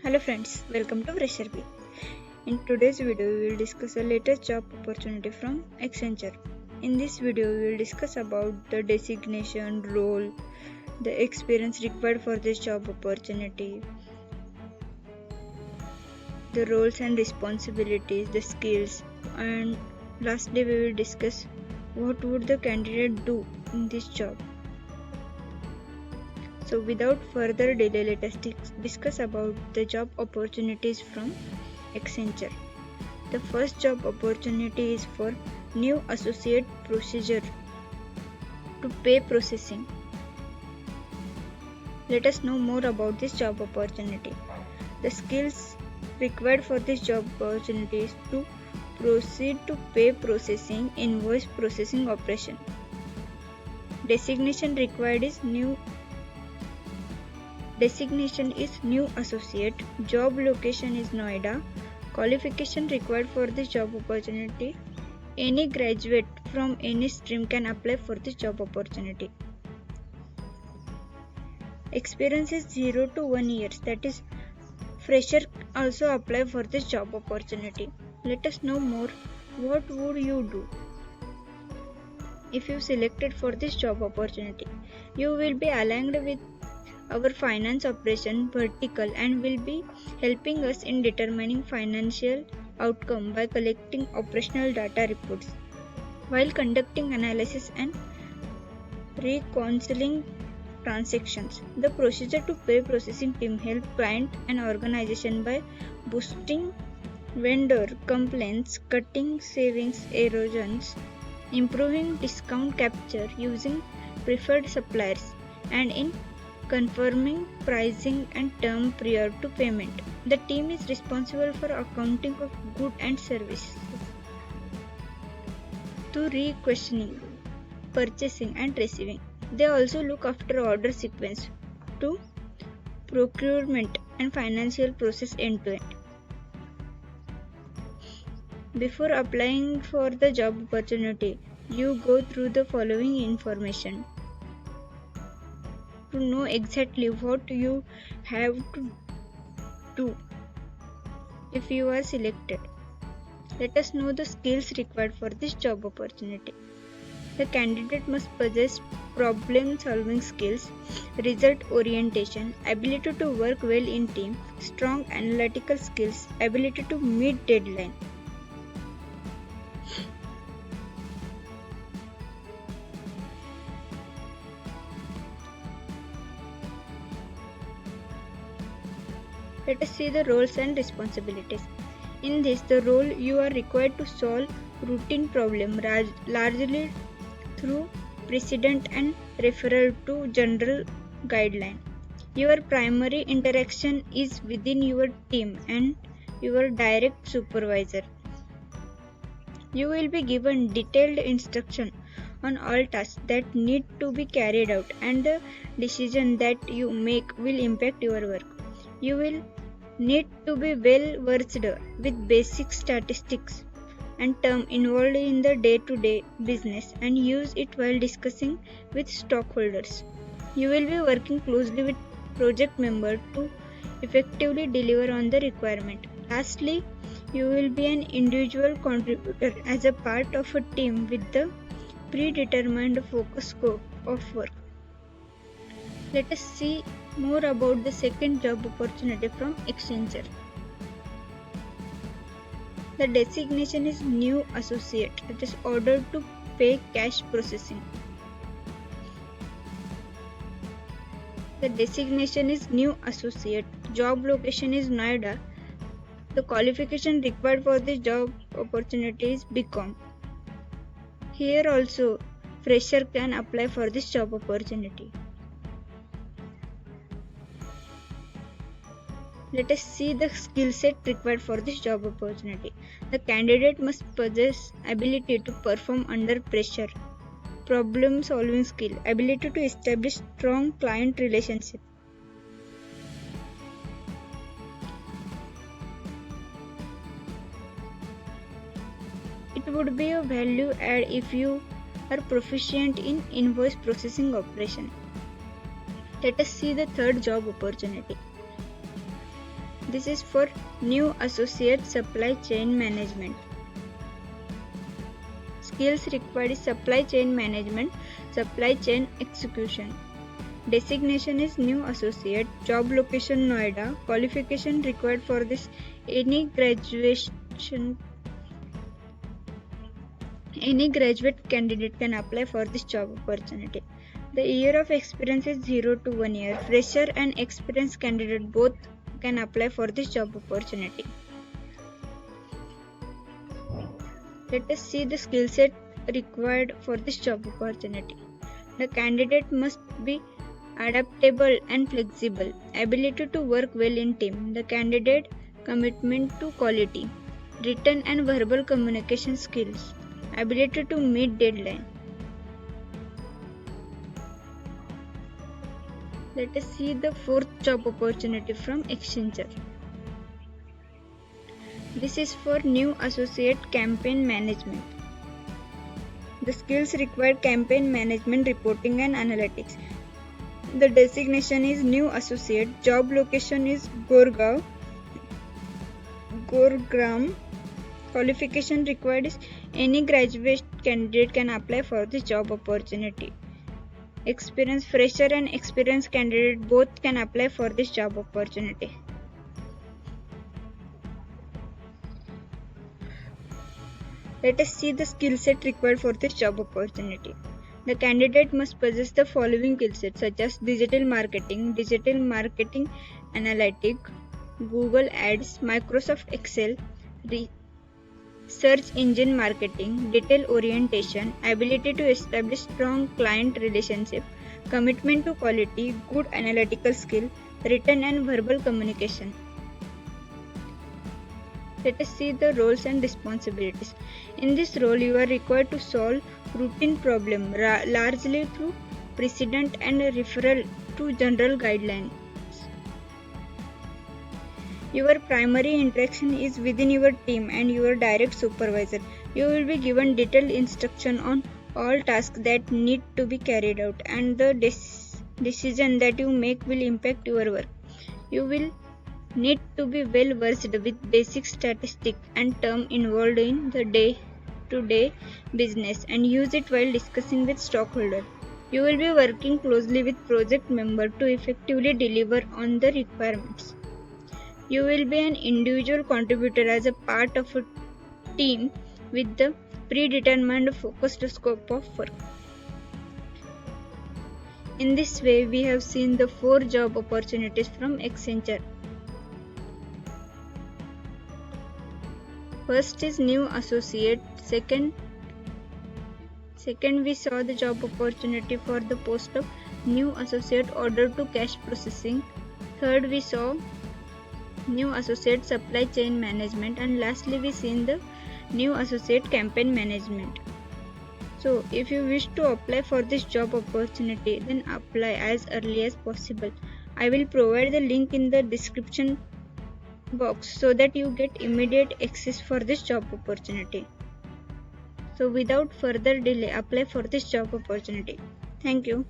Hello friends, welcome to Fresher Bee. In today's video, we will discuss a latest job opportunity from Accenture. In this video, we will discuss about the designation, role, the experience required for this job opportunity, the roles and responsibilities, the skills, and lastly, we will discuss what would the candidate do in this job. So without further delay, let us discuss about the job opportunities from Accenture. The first job opportunity is for new associate procedure to pay processing. Let us know more about this job opportunity. The skills required for this job opportunity is to proceed to pay processing, invoice processing operation. Designation required is new associate. Job location is Noida. Qualification required for this job opportunity. Any graduate from any stream can apply for this job opportunity. Experience is 0 to 1 years. That is, fresher also apply for this job opportunity. Let us know more. What would you do if you selected for this job opportunity? You will be aligned with our finance operation vertical and will be helping us in determining financial outcome by collecting operational data reports while conducting analysis and reconciling transactions. The procedure to pay processing team help client and organization by boosting vendor complaints, cutting savings erosions, improving discount capture using preferred suppliers, and in confirming pricing and term prior to payment. The team is responsible for accounting of goods and services, to requisitioning, purchasing and receiving. They also look after order sequence to procurement and financial process end to end. Before applying for the job opportunity, you go through the following information to know exactly what you have to do if you are selected. Let us know the skills required for this job opportunity. The candidate must possess problem solving skills, result orientation, ability to work well in team, strong analytical skills, ability to meet deadline. Let us see the roles and responsibilities. In this, the role you are required to solve routine problem largely through precedent and referral to general guideline. Your primary interaction is within your team and your direct supervisor. You will be given detailed instruction on all tasks that need to be carried out, and the decision that you make will impact your work. You will need to be well versed with basic statistics and terms involved in the day-to-day business and use it while discussing with stockholders. You will be working closely with project members to effectively deliver on the requirement. Lastly, you will be an individual contributor as a part of a team with the predetermined focus scope of work. Let us see more about the second job opportunity from Accenture. The designation is new associate. It is ordered to pay cash processing. The designation is new associate. Job location is Noida. The qualification required for this job opportunity is BCom. Here also, fresher can apply for this job opportunity. Let us see the skill set required for this job opportunity. The candidate must possess ability to perform under pressure, problem solving skill, ability to establish strong client relationship. It would be a value add if you are proficient in invoice processing operation. Let us see the third job opportunity. This is for new associate supply chain management. Skills required is supply chain management, supply chain execution. Designation is new associate, job location Noida, qualification required for this any graduate candidate can apply for this job opportunity. The year of experience is 0 to 1 year. Fresher and experienced candidate both can apply for this job opportunity. Let us see the skill set required for this job opportunity. The candidate must be adaptable and flexible, ability to work well in team, the candidate commitment to quality, written and verbal communication skills, ability to meet deadline. Let us see the fourth job opportunity from Accenture. This is for new associate campaign management. The skills required campaign management, reporting and analytics. The designation is new associate, job location is Gurugram, qualification required is any graduate candidate can apply for this job opportunity. Experienced fresher and experienced candidate both can apply for this job opportunity. Let us see the skill set required for this job opportunity. The candidate must possess the following skill sets such as digital marketing analytics, Google Ads, Microsoft Excel, search engine marketing, detail orientation, ability to establish strong client relationship, commitment to quality, good analytical skill, written and verbal communication. Let us see the roles and responsibilities. In this role, you are required to solve routine problem largely through precedent and referral to general guidelines. Your primary interaction is within your team and your direct supervisor. You will be given detailed instruction on all tasks that need to be carried out, and the decision that you make will impact your work. You will need to be well versed with basic statistics and terms involved in the day-to-day business and use it while discussing with stockholders. You will be working closely with project members to effectively deliver on the requirements. You will be an individual contributor as a part of a team with the predetermined focused scope of work. In this way, we have seen the 4 job opportunities from Accenture. First is new associate. Second we saw the job opportunity for the post of new associate order to cash processing. Third we saw new associate supply chain management, and lastly we seen the new associate campaign management. So if you wish to apply for this job opportunity, then apply as early as possible. I will provide the link in the description box so that you get immediate access for this job opportunity. So without further delay, apply for this job opportunity. Thank you.